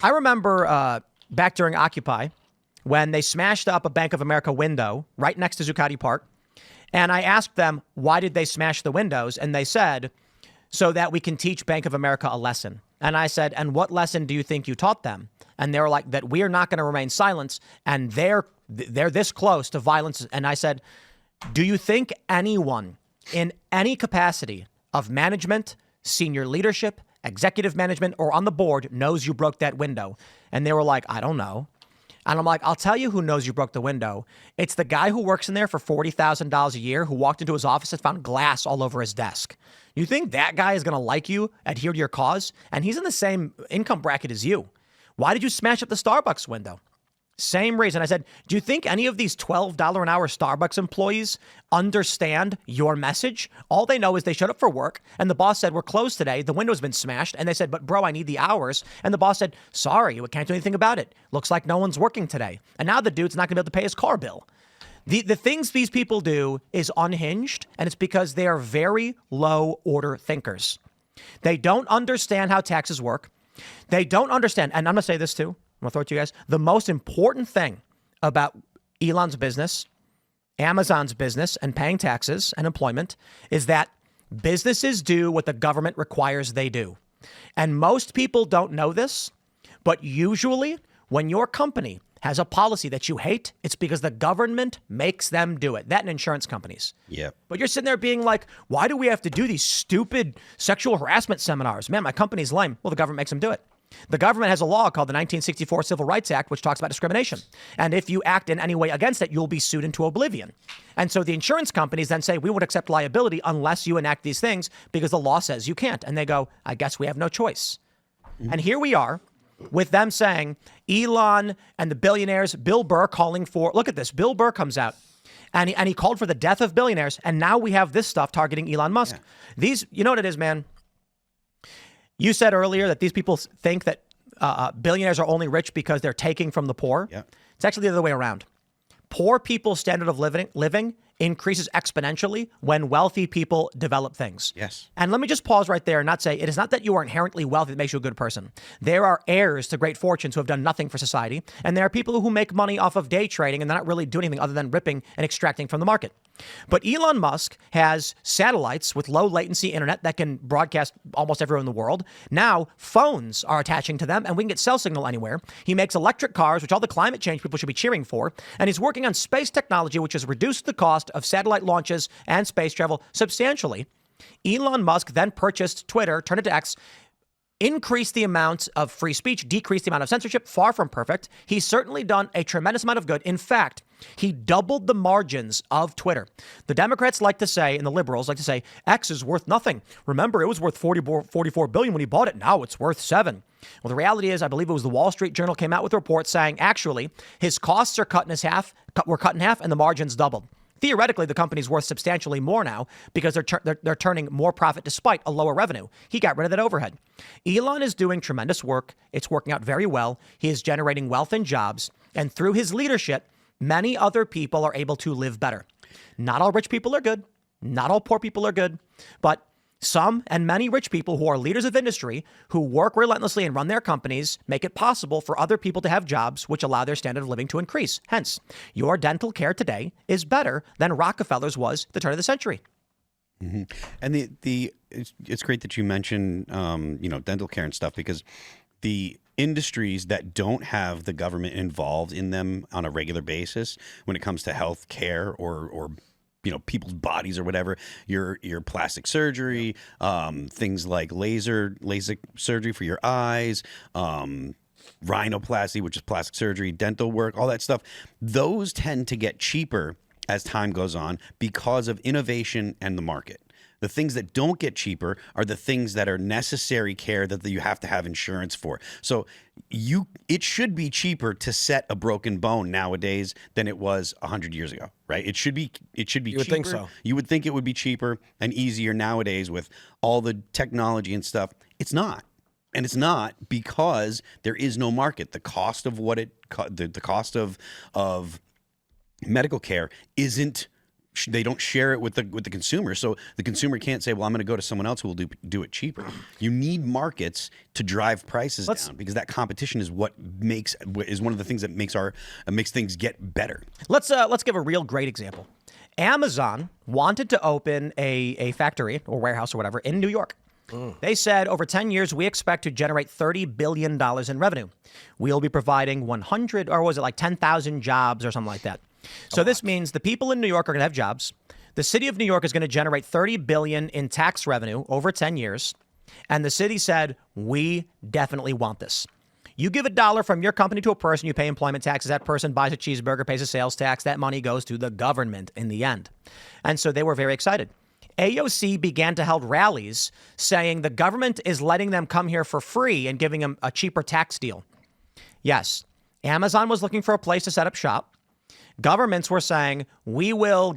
I remember back during Occupy when they smashed up a Bank of America window right next to Zuccotti Park. And I asked them, why did they smash the windows? And they said, so that we can teach Bank of America a lesson. And I said, and what lesson do you think you taught them? And they were like, that we are not going to remain silent. And they're this close to violence. And I said, do you think anyone in any capacity of management, senior leadership, executive management, or on the board knows you broke that window? And they were like, I don't know. And I'm like, I'll tell you who knows you broke the window. It's the guy who works in there for $40,000 a year who walked into his office and found glass all over his desk. You think that guy is going to like you, adhere to your cause? And he's in the same income bracket as you. Why did you smash up the Starbucks window? Same reason. I said, do you think any of these $12 an hour Starbucks employees understand your message? All they know is they showed up for work and the boss said, we're closed today. The window's been smashed. And they said, but bro, I need the hours. And the boss said, sorry, we can't do anything about it. Looks like no one's working today. And now the dude's not going to be able to pay his car bill. The things these people do is unhinged, and it's because they are very low order thinkers. They don't understand how taxes work. They don't understand. And I'm going to say this too. I'm going to throw it to you guys. The most important thing about Elon's business, Amazon's business, and paying taxes and employment is that businesses do what the government requires they do. And most people don't know this, but usually when your company has a policy that you hate, it's because the government makes them do it. That and insurance companies. Yeah. But you're sitting there being like, why do we have to do these stupid sexual harassment seminars? Man, my company's lame. Well, the government makes them do it. The government has a law called the 1964 Civil Rights Act, which talks about discrimination. And if you act in any way against it, you'll be sued into oblivion. And so the insurance companies then say, we would accept liability unless you enact these things because the law says you can't. And they go, I guess we have no choice. Mm-hmm. And here we are with them saying Elon and the billionaires, Bill Burr calling for, look at this, Bill Burr comes out and he called for the death of billionaires. And now we have this stuff targeting Elon Musk. Yeah. These, you know what it is, man? You said earlier that these people think that billionaires are only rich because they're taking from the poor. Yeah. It's actually the other way around. Poor people's standard of living increases exponentially when wealthy people develop things. Yes. And let me just pause right there and not say it is not that you are inherently wealthy that makes you a good person. There are heirs to great fortunes who have done nothing for society. And there are people who make money off of day trading and they're not really doing anything other than ripping and extracting from the market. But Elon Musk has satellites with low latency internet that can broadcast almost everywhere in the world. Now phones are attaching to them and we can get cell signal anywhere. He makes electric cars, which all the climate change people should be cheering for. And he's working on space technology, which has reduced the cost of satellite launches and space travel substantially. Elon Musk then purchased Twitter, turned it to X, increased the amount of free speech, decreased the amount of censorship, far from perfect. He's certainly done a tremendous amount of good. In fact, he doubled the margins of Twitter. The Democrats like to say, and the liberals like to say, X is worth nothing. Remember, it was worth $44 billion when he bought it. Now it's worth $7 billion. Well, the reality is, I believe it was the Wall Street Journal came out with a report saying, actually, his costs are cut in half, and the margins doubled. Theoretically, the company's worth substantially more now because they're turning more profit despite a lower revenue. He got rid of that overhead. Elon is doing tremendous work. It's working out very well. He is generating wealth and jobs. And through his leadership, many other people are able to live better. Not all rich people are good. Not all poor people are good. But some and many rich people who are leaders of industry who work relentlessly and run their companies make it possible for other people to have jobs which allow their standard of living to increase. Hence, your dental care today is better than Rockefeller's was at the turn of the century. Mm-hmm. And it's great that you mentioned dental care and stuff, because the industries that don't have the government involved in them on a regular basis when it comes to health care or people's bodies or whatever, your plastic surgery, things like LASIK surgery for your eyes, rhinoplasty, which is plastic surgery, dental work, all that stuff. Those tend to get cheaper as time goes on because of innovation and the market. The things that don't get cheaper are the things that are necessary care that you have to have insurance for. So it should be cheaper to set a broken bone nowadays than it was 100 years ago, right? It should be cheaper. You would think so. You would think it would be cheaper and easier nowadays with all the technology and stuff. It's not. And it's not because there is no market. The cost of the cost of medical care isn't they don't share it with the consumer. So the consumer can't say, well, I'm going to go to someone else who will do it cheaper. You need markets to drive prices down, because that competition is one of the things that makes things get better. Let's give a real great example. Amazon wanted to open a factory or warehouse or whatever in New York. They said over 10 years, we expect to generate $30 billion in revenue. We'll be providing 100, or was it like 10,000 jobs or something like that? So this means the people in New York are going to have jobs. The city of New York is going to generate $30 billion in tax revenue over 10 years. And the city said, we definitely want this. You give $1 from your company to a person, you pay employment taxes. That person buys a cheeseburger, pays a sales tax. That money goes to the government in the end. And so they were very excited. AOC began to hold rallies saying the government is letting them come here for free and giving them a cheaper tax deal. Yes, Amazon was looking for a place to set up shop. Governments were saying, we'll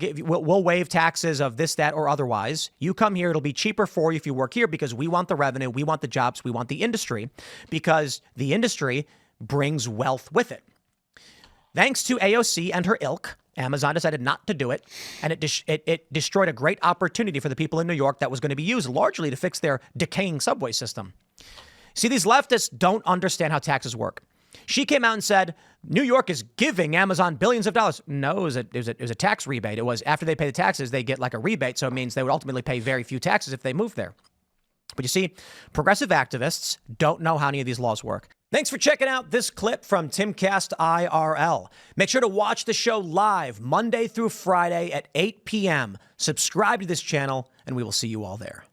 waive taxes of this, that, or otherwise. You come here, it'll be cheaper for you if you work here, because we want the revenue, we want the jobs, we want the industry, because the industry brings wealth with it. Thanks to AOC and her ilk, Amazon decided not to do it, and it destroyed a great opportunity for the people in New York that was going to be used largely to fix their decaying subway system. See, these leftists don't understand how taxes work. She came out and said, New York is giving Amazon billions of dollars. No, it was a tax rebate. It was after they pay the taxes, they get like a rebate. So it means they would ultimately pay very few taxes if they moved there. But you see, progressive activists don't know how any of these laws work. Thanks for checking out this clip from Timcast IRL. Make sure to watch the show live Monday through Friday at 8 p.m. Subscribe to this channel, and we will see you all there.